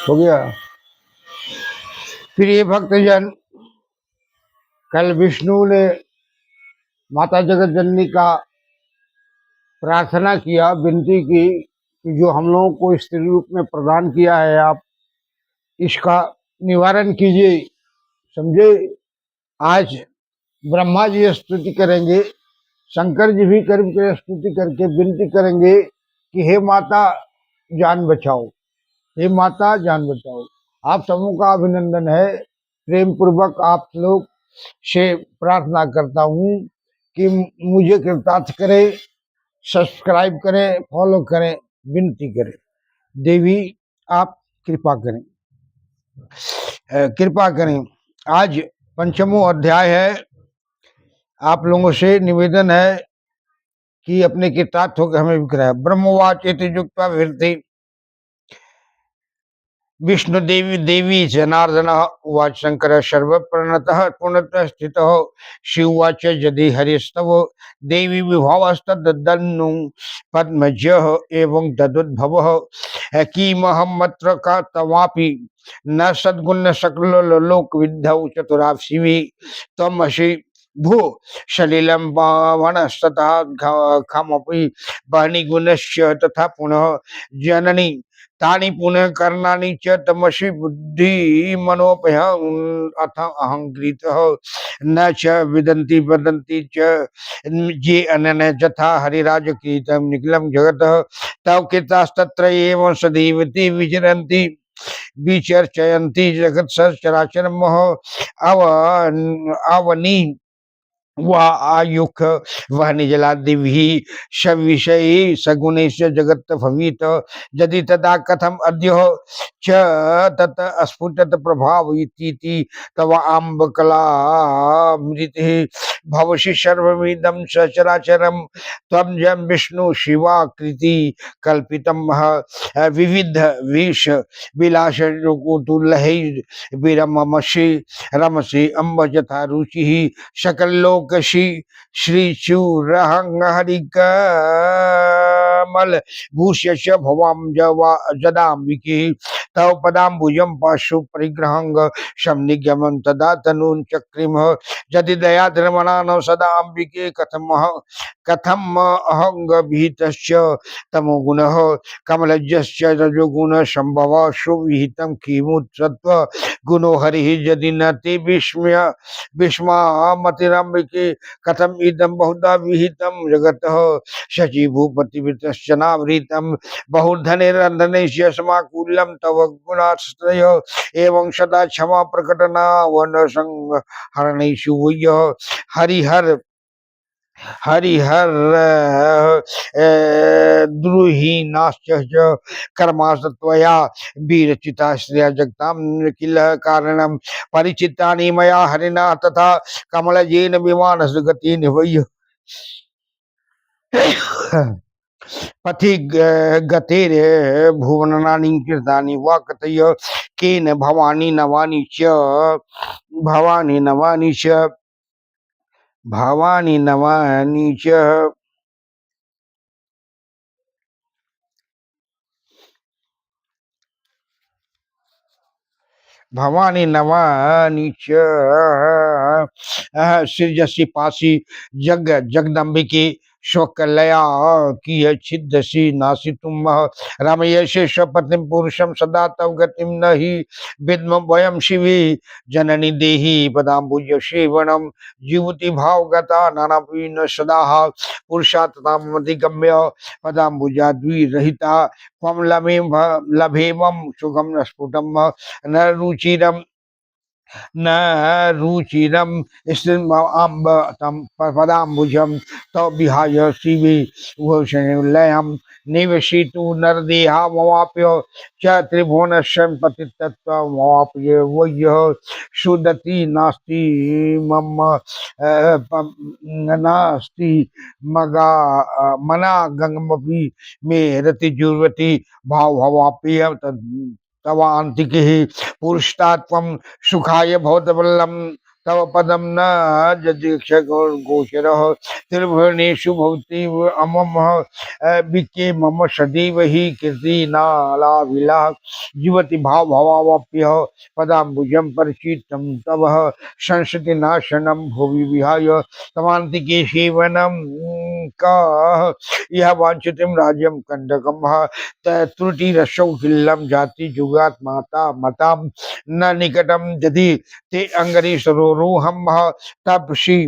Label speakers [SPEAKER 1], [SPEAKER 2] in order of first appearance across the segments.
[SPEAKER 1] हो गया। प्रिय भक्तजन, कल विष्णु ने माता जगत जननी का प्रार्थना किया, विनती की कि जो हम लोगों को स्त्री रूप में प्रदान किया है, आप इसका निवारण कीजिए। समझे। आज ब्रह्मा जी स्तुति करेंगे, शंकर जी भी करीब के स्तुति करके विनती करेंगे कि हे माता जान बचाओ, हे माता जान बचाओ। आप सबों का अभिनंदन है। प्रेम पूर्वक आप लोग से प्रार्थना करता हूँ कि मुझे कृतार्थ करें, सब्सक्राइब करें, फॉलो करें, विनती करें। देवी आप कृपा करें, कृपा करें। आज पंचमो अध्याय है। आप लोगों से निवेदन है कि अपने कृतार्थ होकर हमें विक्रय। ब्रह्मवाच इति युक्त्वा विहृति विष्णुदेवी देवी जनार्दन उवाच शंकर सर्वप्रणतः पूर्णतः स्थितः शिवाच यदि हरिस्तव देवी विभावस्तदन्नु पद्मजः एवं तदुद्भवः किमहमत्र का तवापि न सद्गुण सकल लोक विद्धौ चतुराः शिवी त्वमसि भू सलिलं पावनस्तथा खमपि बहनि गुणस्य तथा पुनः जननी तानि पुनः कर्णानि च तमसि बुद्धि मनोपय अथ अहंकृतः न च विदन्ति वदन्ति च ये अनन जथा हरिराज कीर्तम निखिलम जगतः तव कृतास्तत्र एवं सदैवति विचरन्ति विचर्चयन्ति जगत सचराचरम अव अवनी वह आयुख वह निजला दिव्य सविषयी सगुण जगत भवित यदि तदा कथम अद्य च तत स्फुटत प्रभाव इति तव आम्ब कला मृति भवसि सर्वमिदं सचराचरम त्वं जं विष्णु शिवाकृति कल्पितम विविध विष विलास कुतुलहि विरममसि रमसि अम्ब यथा रुचि सकल लोकशी श्री चूरहंग हरिकमल भूष्य भवाम जदाम्बिके तव पदाम्बुजं पाशु परिग्रहंग शमनिगमं तदा तनून चक्रिम यदि दया धर्मणान सदा अंबिके कथम अहंग भीतश्च तमोगुणः कमलज्जस्य रजोगुण संभव सुविहितं किमु सत्व गुणो हरिः यदि न ते विस्मय विस्मामतिरंबिके कथम इदं बहुधा विहितं जगतः शचि भूपति वितश्चनावृतं बहुधनेरन्धनैस्य समाकुल्यं तव गुणाश्रय एवं सदा क्षमा प्रकटना वन संहरणेषु वय्य हरिहर हरिहर द्रुहीनाश्च कर्मास्त्वया वीरचिताश्रया जगतां किल कारणं परिचितानि मया हरिणा तथा कमलजेन विमानसगति निवय्य पथि गतेर भुवनानि कृतानि वा कथय केन भवानी नवानि च भवानी नवानि च भवानी नवानि च भवानी नवानि च सृजसि पासी जग जगदम्बिके शोकलया की छिदसि नासी तुम रमयसे स्वपतिम पुरुषम सदा तव गतिम नहि विद्म वयम शिवे जननी देहि पदाम्बुज सेवनम जीवति भावगता नानापीन सदा पुरुषात्तामधिगम्य पदाम्बुजा द्विरहिता त्वं लभेमं सुगम स्फुटम न रुचिरम न रुचिरम अम्ब तम पदाम्बुजम तव विहाय शिवे लयम निवसितु नरदेहा मवाप्य च त्रिभुवनस्य पतितत्त्वमवाप्य वह्य सुदति नास्ति मम नास्ति मगा मना गंगमपि मे रति जुर्वति भाव भवाप्य तवान्तिके पुरुषात्वं सुखाय भवतवल्लम तव पदम न जदीक्ष गोचर त्रिभुवनेषु भवति अमम बिके मम सदैव ही कीर्ति नालाविला जीवति भाव भवाप्य पदाम्बुजं परिचितं तव संसति नाशनम भुवि विहाय तमांतिके सेवनम का यह वांछितम राज्यम कंडकम त्रुटि रसौ किल्लम जाति जुगात माता मताम न निकटम यदि ते अंगरी सरोरुहम तपसी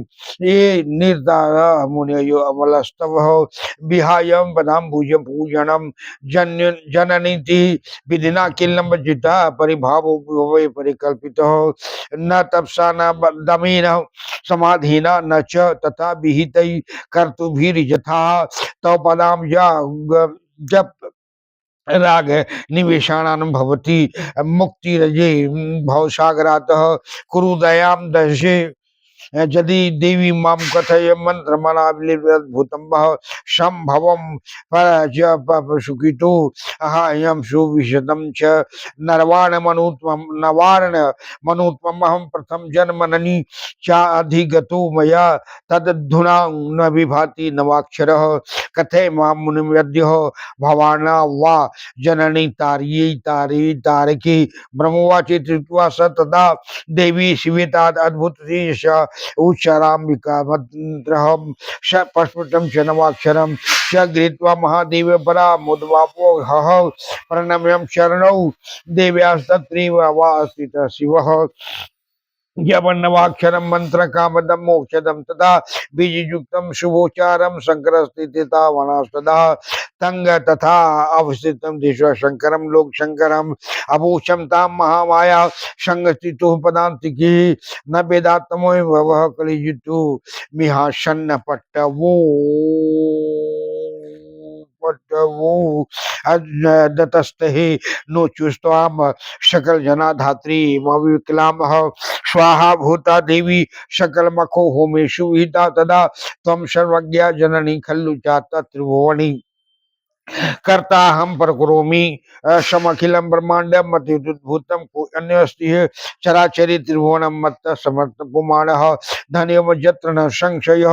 [SPEAKER 1] ये निर्धार मुनियो अमलस्तव विहायम पदाम भुज पूजनम जननीति विधिना किल्लम जिता परिभाव परिकल्पित न तपसा न दमेन समाधीना न च तथा विहित कर्तुभिर यथा तव पदाम जप राग निवेशाणान भवति मुक्ति रजे भवसागरातः कुरु दयाम दशे यदि देवी मां कथय मंत्र मनाभूतम संभवम सुखितो अहम सुविशतम च नरवाण मनुत्वम नवारण मनुत्वम अहम प्रथम जन्मननि चा अधिगतो मया तदधुना न विभाति नवाक्षर कथे मां मुनिम्यद्य भवाना वा जननी तार्ये तारे तारके ब्रह्मवाचे त्रित्वा स तदा देवी शिवेताद अद्भुत उच्चाराम्बिका मंत्रहम स पस्फुटम च नवाक्षरम च गृहीत्वा महादेव परा मुद्वापो हह प्रणम्यं चरणौ देव्यास्तत्रैव वासितः शिवः यवन्नवाक्षरम मंत्र कामदम मोक्षदम तथा बीजयुक्तम शुभोचारम शंकरस्थिता वनास्तदा तंग तथा अवस्थितम देश शंकरम लोक शंकरम अभूषम ताम महामाया संगस्थितो पदांतिकी न वेदात्मो भव कलिजितु मिहाशन्न पट्टवो दतस्ते नो चुस्वाम सकल जना धात्री विकलाम स्वाहा भूता देवी सकल मखो होमेशु विहिता तदा तम सर्वज्ञा जननी खल्लु चाता त्रिभुवनी कर्ता हम परकरोमि समखिलम ब्रह्मांडम मतिभूतम को अन्य अस्ति चराचरि त्रिभुवनम मत्त समर्थ पुमाण धन्यव जत्र न संशय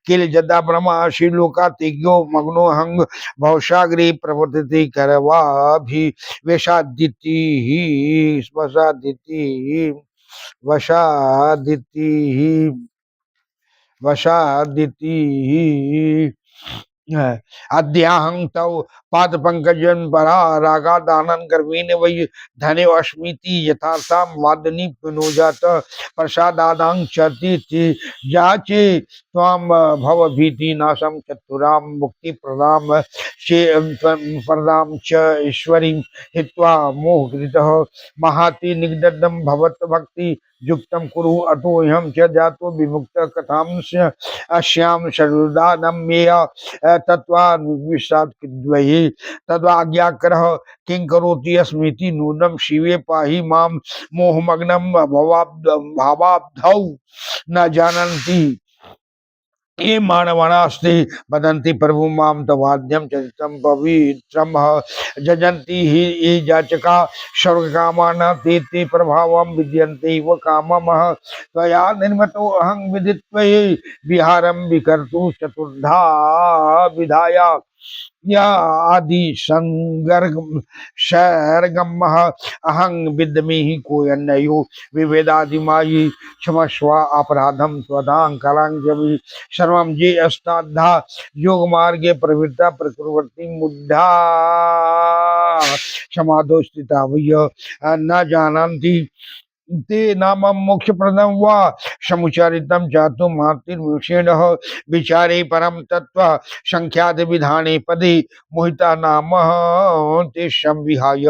[SPEAKER 1] किल जदा ब्रह्मा श्रीलोका तिज्ञो मग्नो हंग भवसागरी प्रवर्तिति करवाभि वेशादिति वसादिति वसादिति वसादिति अद्याहं तव पाद पंकजन परा रागा दानन गर्वीन वै धने अश्मिति यथार्थाम वादनी पुनोजात प्रसादादां चरति जाचे त्वाम भव भीति नाशम चतुराम मुक्ति प्रदाम प्रदाम च ईश्वरी हित्वा मोहकृतः महाति निगदम भवत भक्ति युक्तम कुरु अतोऽहं च जातो विमुक्त कथांस्य अश्याम सर्वदानं मेय तत्त्वान्विषात् किद्वयि तद्वाज्ञाकरः किं करोति अस्मीति नूनं शिवे पाहि मां मोहमग्नं भावाब्धौ न जानन्ति ये मानवानास्ते वदन्ति प्रभु माम तवाद्यम चरितम पवित्रम जजन्ति हि ये जाचका स्वर्गकामान ते ते प्रभावं विद्यन्ते व कामम त्वया निर्मितो अहं विदित्वये विहारं विकर्तु चतुर्धा विधाया या आदि संगर्गम शर्गम अहं विद्मि कोयन्नयो विवेदादिमायि क्षमस्व अपराधम स्वदां कलांजवि सर्वं जे अस्ताद्धा योग मार्गे प्रवृत्ता प्रकुर्वन्ति मुद्धा समाधो स्थिता वय न जानन्ति ते नाम मोक्ष प्रदम वा समुचारितम जातु मातृविषेण विचारे परम तत्व संख्याद विधाने पदे मोहिता नाम ते संविहाय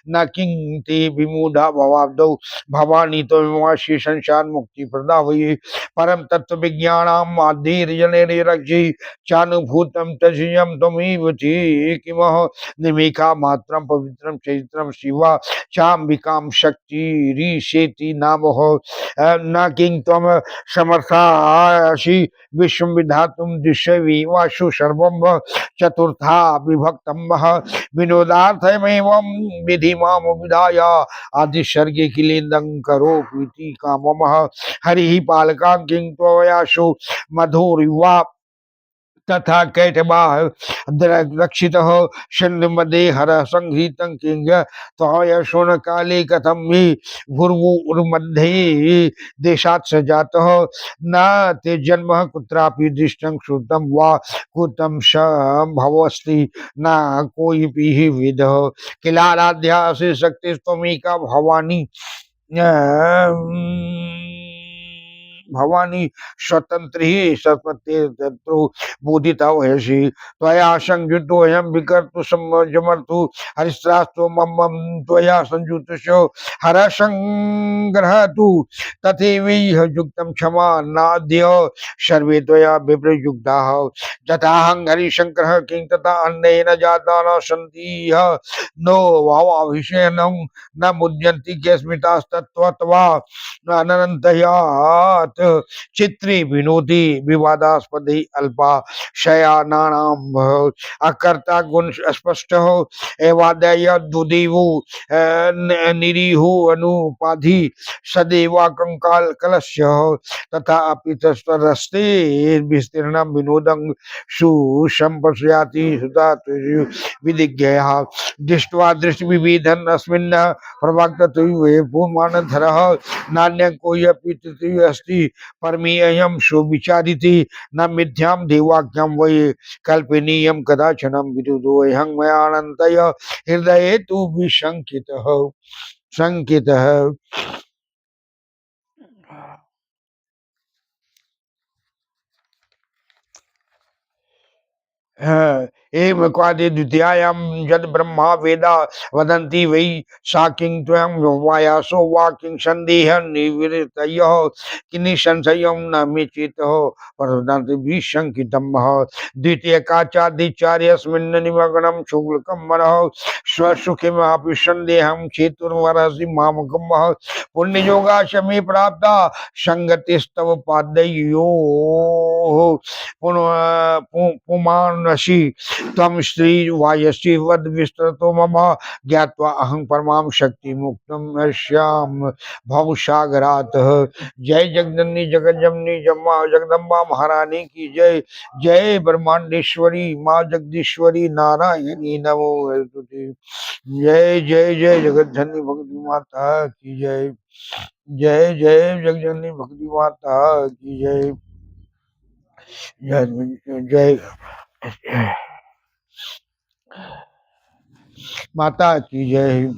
[SPEAKER 1] न किं ते विमूढ़ा भवाब्दौ भवानी तो विमाशी संसार मुक्ति प्रदा हुई परम तत्व विज्ञानम आधीर जने रक्षि चानुभूतम तजियम तमेव ते किमः निमेका मात्रम पवित्रम चैत्रम शिवा चाम्बिकाम शक्ति ऋषे वेति नामः न किं त्वं समर्थासि विश्वं विधातुं दृश्यवि वासु सर्वं चतुर्था विभक्तं विनोदार्थमेवं विधि मां विधाय आदि सर्गे किलेन्दं करोति काममः हरिः पालकां किं त्वयाशु मधुरिवा तथा कैटवाः रक्षितः शन्मदे हर संहृतं किंग त्वय शोण काले कथम हि भूर्वुर्मध्ये देशात् स जातः न ते जन्म कुत्रापि दृष्टं श्रुतं वा कुतं भवस्ति न कोई भी विदः किलाराध्या से शक्ति त्वमेका भवानी भवानी स्वतंत्र ही सत्पत्ति बोधिता वयसी त्वया संयुक्तोऽयं विकर्तु समर्थु हरिस्त्रास्तु मम त्वया संयुक्तस्य हरसंग्रहतु तथैवैह युक्तं क्षमा नाद्य सर्वे त्वया विप्रयुक्ताः जताहं हरिशंकरः किं तथा अन्येन जाता न सन्ति नो भावाभिषेनं न मुद्यन्ति केस्मितास्तत्त्वा अनन्तयात् चित्रे विनोदी विवादास्पदे अल्पा शयानानां अकर्ता गुण स्पष्ट एवादय दुदेवो निरीहो अनुपाधि सदैवा कंकाल कलस्य तथा अपि तस्ते विस्तीर्ण विनोदं सुसंपश्याति सुता विदिज्ञः दृष्ट्वा दृष्टि विविधन अस्मिन् प्रवक्तव्ये पुमानधरः नान्य कोई अपि तृतीय अस्ति परमेयं सुविचारिति न मिथ्यां देवाख्यां वै कल्पनीयं कदाचनं विदुदोऽहं मयानन्तय हृदये तु विशंकितः शंकितः एवं क्वादि द्वितीयायां यद ब्रह्मा वेदा वदन्ति वै सा किं त्वं वायासो वा किं सन्देह निवृत्तयः किन्नि संशयं न मे चेतः परन्तु विशंकितम् द्वितीयकाचादिचार्यस्मिन् निमग्नं शुक्लकं मनः स्वसुखिमपि सन्देहं चेतुर्वरसि मामकं पुण्ययोगाश मे प्राप्ता संगतिस्तव पादयोः पुमानसि तम श्री वायसी वद विस्तृतो मम ज्ञात्वा अहं परमां शक्ति मुक्तम श्याम भवसागरात। जय जगदन्नी जगज्जननी जम्मा जगदम्बा महारानी की जय। जय ब्रह्मांडेश्वरी माँ जगदीश्वरी नारायणी नमो तुते। जय जय जय जगज्जननी भक्ति माता की जय। जय जय जगजननी भक्ति माता की जय। जय माता की जय।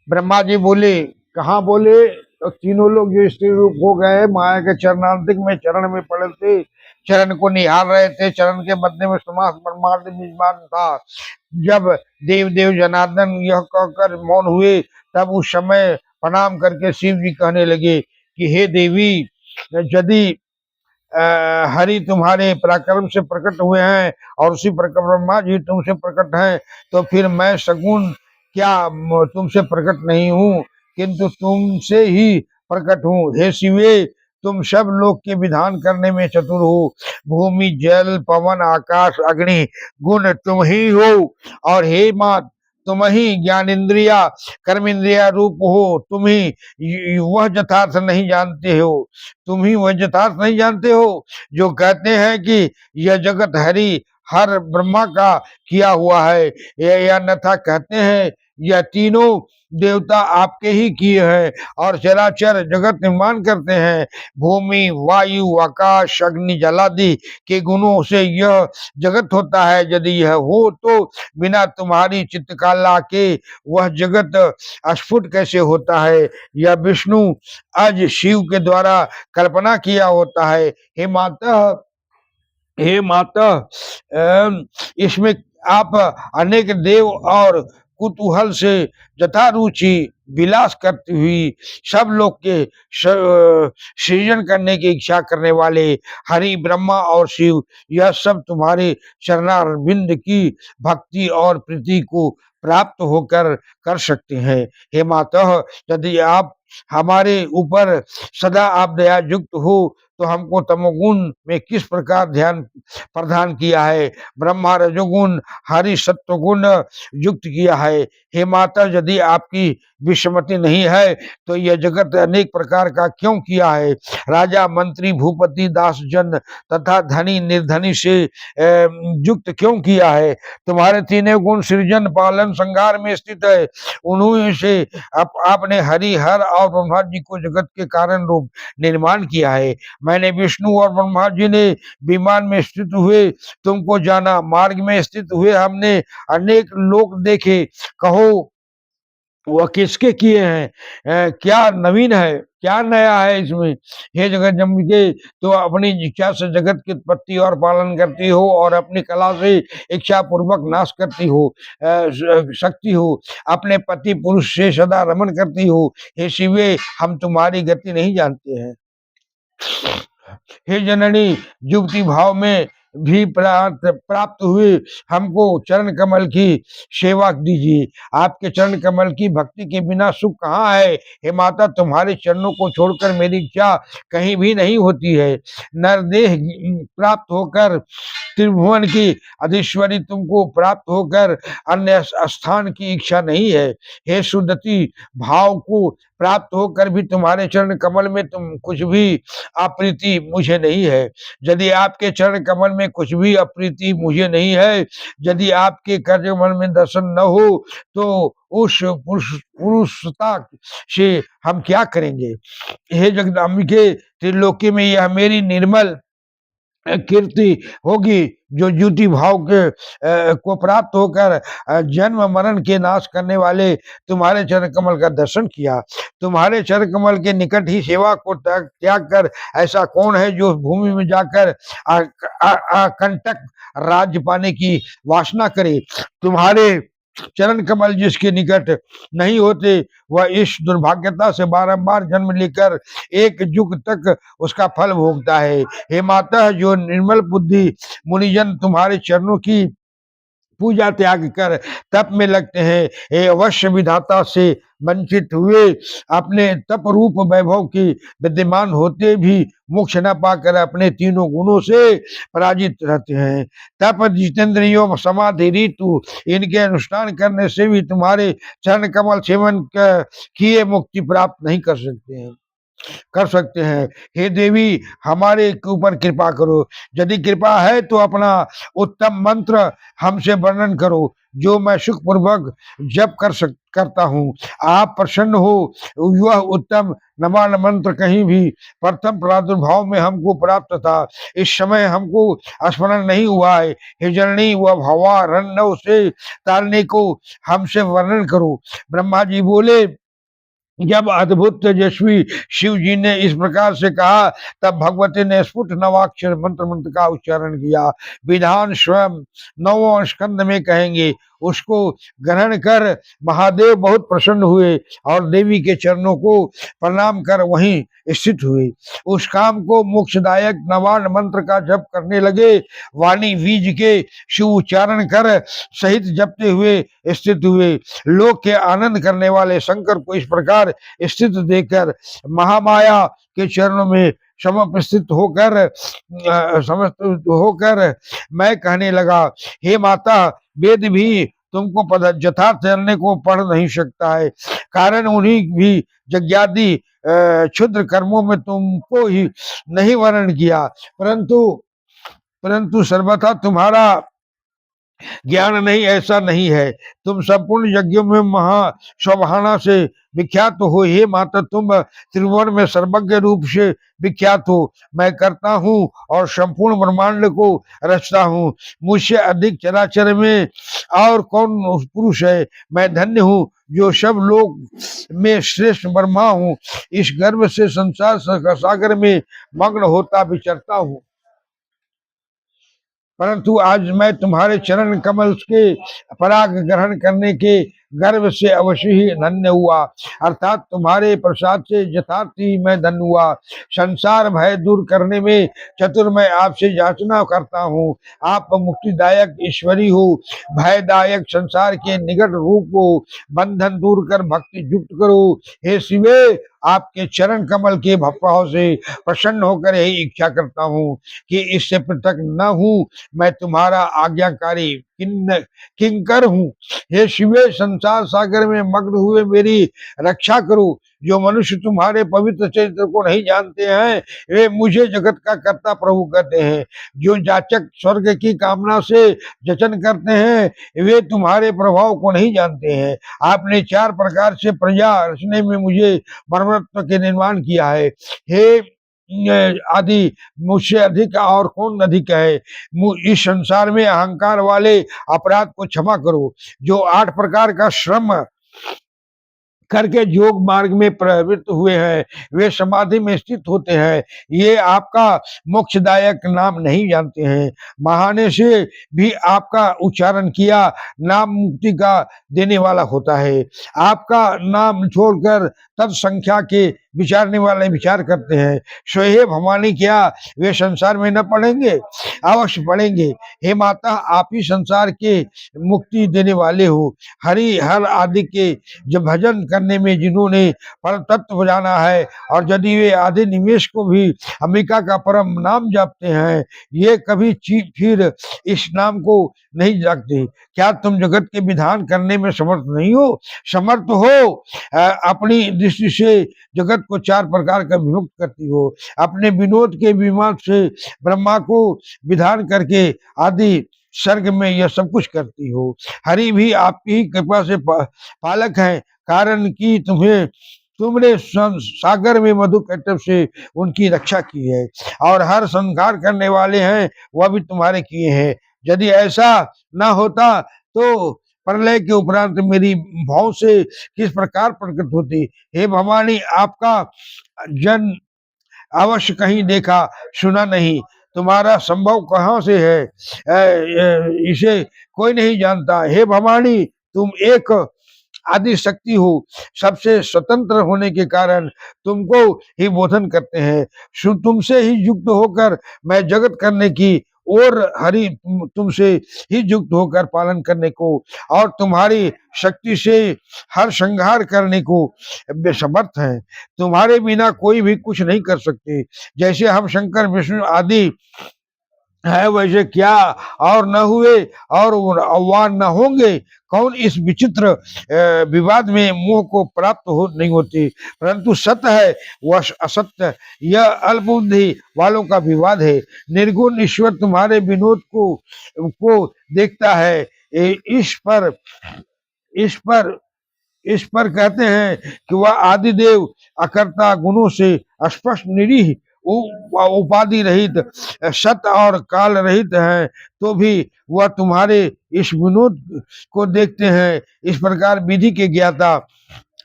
[SPEAKER 1] ब्रह्मा जी बोले, कहाँ बोले? तो तीनों लोग जो स्त्री रूप हो गए माया के चरणांतिक में चरण में पड़े थे, चरण को निहार रहे थे, चरण के बदले में समास ब्रह्मांड विद्यमान था। जब देव देव जनार्दन यह कहकर मौन हुए, तब उस समय प्रणाम करके शिव जी कहने लगे कि हे देवी, यदि हरि तुम्हारे पराक्रम से प्रकट हुए हैं और उसी प्रकार ब्रह्मा जी तुमसे प्रकट हैं, तो फिर मैं सगुण क्या तुमसे प्रकट नहीं हूँ, किंतु तुमसे ही प्रकट हूँ। हे शिवे, तुम सब लोग के विधान करने में चतुर हो। भूमि जल पवन आकाश अग्नि गुण तुम ही हो, और हे माँ तुम ही ज्ञान इंद्रिया कर्म इंद्रिया रूप हो। तुम ही वह यथार्थ नहीं जानते हो, तुम ही वह यथार्थ नहीं जानते हो जो कहते हैं कि यह जगत हरि हर ब्रह्मा का किया हुआ है, या अन्यथा कहते हैं यह तीनों देवता आपके ही किए हैं और चराचर जगत निर्माण करते हैं। भूमि वायु आकाश अग्नि जलादि के गुणों से यह जगत होता है। यदि यह हो तो बिना तुम्हारी चित्तकाला के वह जगत अस्फुट कैसे होता है? यह विष्णु आज शिव के द्वारा कल्पना किया होता है। हे माता, इसमें आप अनेक देव और कुतूहल से जथा रुचि विलास करती हुई सब लोग के सृजन करने की इच्छा करने वाले हरि ब्रह्मा और शिव, यह सब तुम्हारे चरणारविंद की भक्ति और प्रीति को प्राप्त होकर कर सकते हैं। हे माता, यदि आप हमारे ऊपर सदा आप दया युक्त हो तो हमको तमोगुण में किस प्रकार ध्यान प्रदान किया है, ब्रह्मा रजोगुण हरि सत्वगुण युक्त किया है। हे माता, यदि आपकी विसम्मति नहीं है तो यह जगत अनेक प्रकार का क्यों किया है, राजा मंत्री भूपति दास जन तथा धनी निर्धनी से युक्त क्यों किया है। तुम्हारे तीनों गुण सृजन पालन संहार में स्थित है। उन्हीं से आपने हरि हर और ब्रह्मा जी को जगत के कारण रूप निर्माण किया है। मैंने विष्णु और ब्रह्मा जी ने विमान में स्थित हुए तुमको जाना, मार्ग में स्थित हुए हमने अनेक लोक देखे, कहो वह किसके किए हैं, क्या नवीन है, क्या नया है इसमें। हे जगत जम्बिके, तो अपनी इच्छा से जगत की उत्पत्ति और पालन करती हो और अपनी कला से इच्छा पूर्वक नाश करती हो, शक्ति हो, अपने पति पुरुष से सदा रमन करती हो। हे शिवे, हम तुम्हारी गति नहीं जानते हैं। हे जननी, युक्ति भाव में भी प्राप्त हुए हमको चरण कमल की सेवा दीजिए। आपके चरण कमल की भक्ति के बिना सुख कहाँ है। हे माता, तुम्हारे चरणों को छोड़कर मेरी इच्छा कहीं भी नहीं होती है। नरदेह प्राप्त होकर त्रिभुवन की अधीश्वरी तुमको प्राप्त होकर अन्य स्थान की इच्छा नहीं है। हे सुदति, भाव को प्राप्त होकर भी तुम्हारे चरण कमल में तुम कुछ भी अप्रीति मुझे नहीं है। यदि आपके चरण कमल में कुछ भी अप्रीति मुझे नहीं है, यदि आपके कर कमल में दर्शन न हो तो उस पुरुषता से हम क्या करेंगे। हे जगदम्बिके, त्रिलोकी में यह मेरी निर्मल कीर्ति होगी जो ज्योति भाव के को प्राप्त होकर जन्म मरण के नाश करने वाले तुम्हारे चरण कमल का दर्शन किया। तुम्हारे चरण कमल के निकट ही सेवा को त्याग कर ऐसा कौन है जो भूमि में जाकर कंटक राज्य पाने की वासना करे। तुम्हारे चरण कमल जिसके निकट नहीं होते वह इस दुर्भाग्यता से बारंबार जन्म लेकर एक युग तक उसका फल भोगता है। हे माता, जो निर्मल बुद्धि मुनिजन तुम्हारे चरणों की पूजा त्याग कर तप में लगते हैं, हे अवश्य विधाता से वंचित हुए अपने तप रूप वैभव की विद्यमान होते भी मोक्ष न पाकर अपने तीनों गुणों से पराजित रहते हैं। तप जितेंद्रियों समाधि ऋतु इनके अनुष्ठान करने से भी तुम्हारे चरण कमल सेवन किए मुक्ति प्राप्त नहीं कर सकते हैं। हे देवी, हमारे ऊपर कृपा करो। यदि कृपा है तो अपना उत्तम मंत्र हमसे वर्णन करो जो मैं सुख पूर्वक जप करता हूँ। आप प्रसन्न हो। वह उत्तम नमान मंत्र कहीं भी प्रथम प्रादुर्भाव में हमको प्राप्त था, इस समय हमको स्मरण नहीं हुआ है। हे जननी, वह भवारण्य से तारने को हमसे वर्णन करो। ब्रह्मा जी बोले, जब अद्भुत तेजस्वी शिव जी ने इस प्रकार से कहा तब भगवती ने स्फुट नवाक्षर मंत्र का उच्चारण किया। विधान स्वयं नौवें स्कंद में कहेंगे। उसको ग्रहण कर महादेव बहुत प्रसन्न हुए और देवी के चरणों को प्रणाम कर वहीं स्थित हुए। उस काम को मोक्षदायक नवान मंत्र का जप करने लगे। वाणी बीज के शिव उच्चारण कर सहित जपते हुए स्थित हुए। लोक के आनंद करने वाले शंकर को इस प्रकार स्थित देखकर महामाया के चरणों में समर्पित होकर मैं कहने लगा, हे माता, वेद भी तुमको यथार्थ जानने को पढ़ नहीं सकता है, कारण उन्हीं भी यज्ञादि क्षुद्र कर्मों में तुमको ही नहीं वर्णन किया, परंतु सर्वथा तुम्हारा ज्ञान नहीं, ऐसा नहीं है। तुम संपूर्ण यज्ञों में महा शोभाना से विख्यात हो। हे माता, तुम त्रिभुवन में सर्वज्ञ रूप से विख्यात हो। मैं करता हूँ और संपूर्ण ब्रह्मांड को रचता हूँ। मुझसे अधिक चराचर में और कौन पुरुष है। मैं धन्य हूँ जो सब लोग में श्रेष्ठ ब्रह्मा हूँ। इस गर्भ से संसार सागर में मग्न होता विचरता हूँ, परंतु आज मैं तुम्हारे चरण कमल के पराग ग्रहण करने के
[SPEAKER 2] गर्व से अवश्य ही धन्य हुआ, अर्थात तुम्हारे प्रसाद से यथार्थ ही मैं धन्य हुआ। संसार भय दूर करने में चतुर मैं आपसे याचना करता हूँ। आप मुक्तिदायक ईश्वरी हो, भयदायक संसार के निकट रूप हो, बंधन दूर कर भक्ति युक्त करो। हे शिवे, आपके चरण कमल के भाव से प्रसन्न होकर यही इच्छा करता हूँ कि इससे पृथक न हूँ, मैं तुम्हारा आज्ञाकारी किंकर हूँ। हे शिवे, संसार सागर में मग्न हुए मेरी रक्षा करो। जो मनुष्य तुम्हारे पवित्र चरित्र को नहीं जानते हैं, वे मुझे जगत का कर्ता प्रभु कहते हैं। जो जाचक स्वर्ग की कामना से जचन करते हैं, वे तुम्हारे प्रभाव को नहीं जानते हैं। आपने 4 प्रकार से प्रजा रचने में मुझे ब्रह्मत्व के निर्माण किया है। हे आदि, मुझसे अधिक और कौन अधिक है। इस संसार में अहंकार वाले अपराध को क्षमा करो। जो 8 प्रकार का श्रम करके योग मार्ग में प्रवृत्त हुए हैं, वे समाधि में स्थित होते हैं। ये आपका मोक्षदायक नाम नहीं जानते हैं। महाने से भी आपका उच्चारण किया नाम मुक्ति का देने वाला होता है। आपका नाम छोड़कर तब संख्या के विचारने वाले विचार करते हैं। स्वहे भवानी, क्या वे संसार में न पढ़ेंगे? अवश्य पढ़ेंगे। हे माता, आप ही संसार के मुक्ति देने वाले हो। हरि हर आदि के जब भजन करने में जिन्होंने परम तत्व जाना है, और यदि वे आधे निमेश को भी अंबिका का परम नाम जपते हैं, ये कभी फिर इस नाम को नहीं जागते। क्या तुम जगत के विधान करने में समर्थ नहीं हो? समर्थ हो। अपनी दृष्टि से जगत को 4 प्रकार का विमुक्त करती हो। अपने विनोद के विमान से ब्रह्मा को विधान करके आदि सर्ग में यह सब कुछ करती हो। हरि भी आपकी ही कृपा से पालक हैं, कारण कि तुमने सागर में मधु कट्टव से उनकी रक्षा की है, और हर संहार करने वाले हैं वह भी तुम्हारे किए हैं। यदि ऐसा न होता तो प्रलय के उपरांत मेरी भाव से किस प्रकार प्रकट होती। हे भवानी, आपका जन अवश्य कहीं देखा सुना नहीं, तुम्हारा संभव कहाँ से है, इसे कोई नहीं जानता। हे भवानी, तुम एक आदि शक्ति हो, सबसे स्वतंत्र होने के कारण तुमको ही बोधन करते हैं। तुमसे ही युक्त होकर मैं जगत करने की, और हरि तुमसे ही युक्त होकर पालन करने को, और तुम्हारी शक्ति से हर संहार करने को समर्थ है। तुम्हारे बिना कोई भी कुछ नहीं कर सकते। जैसे हम शंकर विष्णु आदि है, वैसे क्या और न हुए और वह न होंगे। कौन इस विचित्र विवाद में मोह को प्राप्त हो नहीं होती, परंतु सत्य है वह असत्य, यह अल्पबुद्धि वालों का विवाद है। निर्गुण ईश्वर तुम्हारे विनोद को देखता है। इस पर कहते हैं कि वह आदिदेव अकर्ता गुणों से स्पष्ट निरीह उपाधि रहित सत और काल रहित है, तो भी वह तुम्हारे इस विनोद को देखते हैं। इस प्रकार विधि के ज्ञाता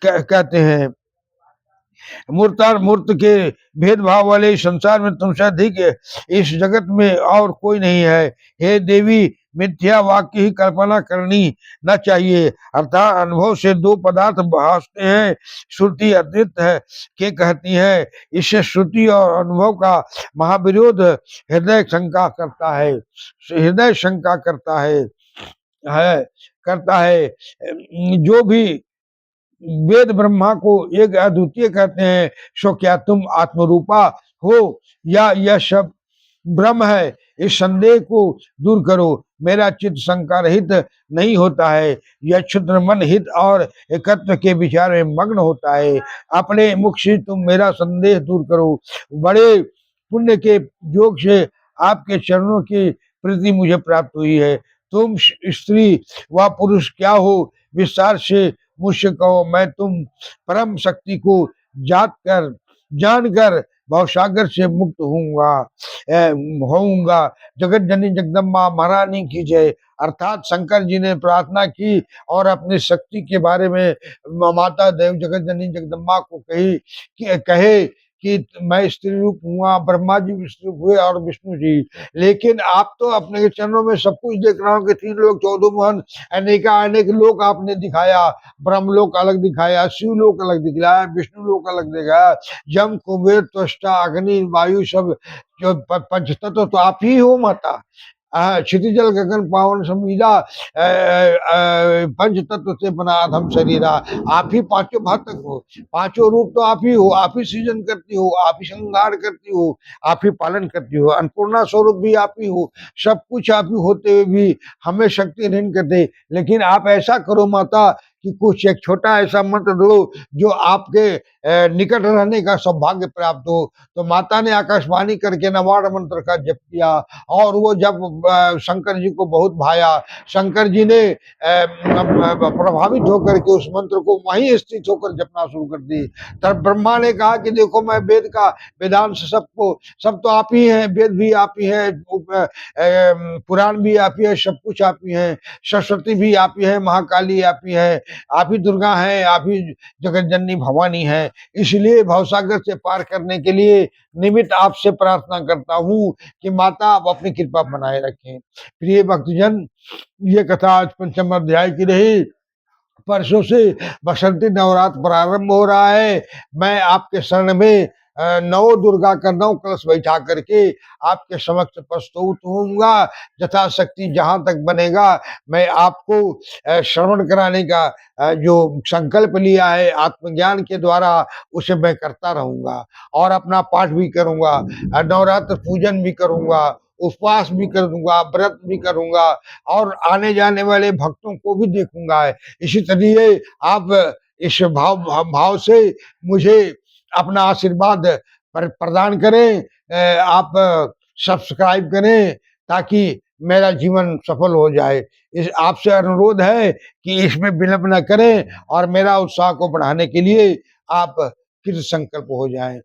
[SPEAKER 2] कहते हैं। मूर्त और मूर्त के भेदभाव वाले संसार में तुमसे अधिक इस जगत में और कोई नहीं है। हे देवी, मिथ्या वाक्य ही कल्पना करनी न चाहिए, अर्थात अनुभव से 2 पदार्थ भासते हैं। श्रुति अद्वित है के कहती है, इससे श्रुति और अनुभव का महाविरोध हृदय शंका करता है। जो भी वेद ब्रह्मा को एक अद्वितीय कहते हैं, सो क्या तुम आत्मरूपा हो या यह सब ब्रह्म है? इस संदेह को दूर करो। मेरा चित्त शंका रहित नहीं होता है, यह क्षुद्र मन हित और एकत्व के विचार में मग्न होता है। अपने मुख से तुम मेरा संदेह दूर करो। बड़े पुण्य के योग से आपके चरणों की प्रीति मुझे प्राप्त हुई है। तुम स्त्री व पुरुष क्या हो, विस्तार से मुझसे कहो। मैं तुम परम शक्ति को जानकर भवसागर से मुक्त होऊंगा। जगत जननी जगदम्बा महारानी की जय। अर्थात शंकर जी ने प्रार्थना की और अपनी शक्ति के बारे में माता देव जगत जननी जगदम्बा को कहे कि मैं स्त्री रूप हुआ, ब्रह्मा जी विष्णु हुए और विष्णु जी, लेकिन आप तो अपने चरणों में सब कुछ देख रहा हूँ कि 3 लोक 14 मोहन अनेक लोक आपने दिखाया, ब्रह्मलोक अलग दिखाया, शिवलोक अलग दिखाया, विष्णु लोक अलग दिखाया, यम कुबेर त्वष्टा अग्नि वायु सब जो पंच तत्व तो आप ही हो माता। क्षितिजल गगन पावन संविदा पंच तत्व से बना अधम शरीरा। आप ही पांचों भातक हो, पांचों रूप तो आप ही हो, आप ही सृजन करती हो, आप ही श्रृंगार करती हो, आप ही पालन करती हो, अन्नपूर्णा स्वरूप भी आप ही हो, सब कुछ आप ही होते हुए भी हमें शक्ति नहीं करते। लेकिन आप ऐसा करो माता कि कुछ एक छोटा ऐसा मंत्र दो जो आपके निकट रहने का सौभाग्य प्राप्त हो। तो माता ने आकाशवाणी करके नवाड़ मंत्र का जप किया और वो जब शंकर जी को बहुत भाया, शंकर जी ने प्रभावित होकर के उस मंत्र को वहीं स्थित होकर जपना शुरू कर दी। तब ब्रह्मा ने कहा कि देखो मैं वेद का वेदांत सबको सब तो आप ही हैं, वेद भी आप ही हैं, पुराण भी आप ही है, सब कुछ आप ही हैं, सरस्वती भी आप ही है, महाकाली आप ही है, आप ही दुर्गा हैं, आप ही जगत जननी भवानी है। इसलिए भवसागर से पार करने के लिए निमित्त आपसे प्रार्थना करता हूँ कि माता आप अपनी कृपा बनाए रखें। प्रिय भक्तजन, ये कथा आज 5वें अध्याय की रही। परसों से बसंती नवरात्र प्रारंभ हो रहा है। मैं आपके शरण में नौ दुर्गा का 9 कलश बैठा करके आपके समक्ष प्रस्तुत होऊंगा। यथाशक्ति जहां तक बनेगा मैं आपको श्रवण कराने का जो संकल्प लिया है आत्मज्ञान के द्वारा उसे मैं करता रहूंगा और अपना पाठ भी करूंगा, नवरात्र पूजन भी करूंगा, उपवास भी कर दूंगा, व्रत भी करूंगा और आने जाने वाले भक्तों को भी देखूंगा। इसी तरीके आप इस भाव से मुझे अपना आशीर्वाद प्रदान करें। आप सब्सक्राइब करें ताकि मेरा जीवन सफल हो जाए। इस आपसे अनुरोध है कि इसमें विलंब न करें और मेरा उत्साह को बढ़ाने के लिए आप कृत संकल्प हो जाएं।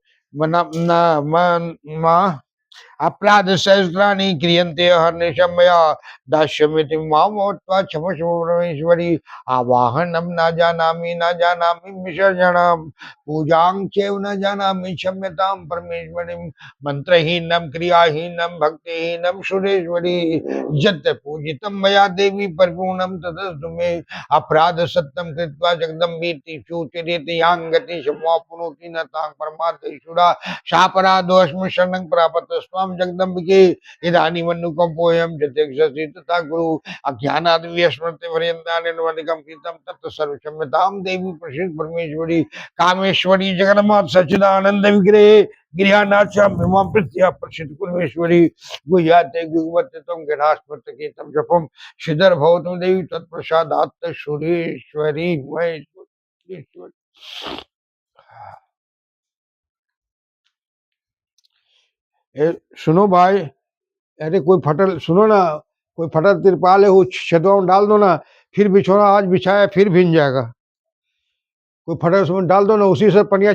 [SPEAKER 2] अपराध सहस्राणि क्रियन्ते हर्निशं मया दास्यमिति मामोत्वा क्षमस्व परमेश्वरी। आवाहनं न जानामि विसर्जनं पूजां चैव न जानामि क्षम्यतां परमेश्वरीं। मंत्रहीनं क्रियाहीनं भक्तिहीनं सुरेश्वरी। यत् पूजितं मया देवी परिपूर्णं तदस्तु मे। अपराध सत्यं कृत्वा जगदम्बीति सूचयति यां गति समाप्नोति न तां परमार्थैश्वरा। शापराधोऽस्मि शरणं प्रापत् स्वां जगदम्बिके। इदानीमनुकम्पोऽयं जतिक्षसि तथा गुरु। अज्ञानाद् विस्मृतिपर्यन्तानि नवनिकं कृतं तत् सर्वक्षम्यतां देवी प्रसीद परमेश्वरी। कामेश्वरी जगन्माता सच्चिदानंद विग्रहे गृहानाथ्यां भीमां प्रत्या प्रसिद्ध कुर्मेश्वरी। गुह्याते गुह्यवते त्वं गणास्पत केतं जपं श्रीधर भवतु देवी तत्प्रसादात् सुरेश्वरी महेश्वरी। सुनो भाई, अरे कोई फटल सुनो ना, कोई फटल तिरपाल है वो छतवा में डाल दो ना, फिर बिछोना आज बिछाया फिर भींग जाएगा। कोई फटल उसमें डाल दो ना, उसी से पनिया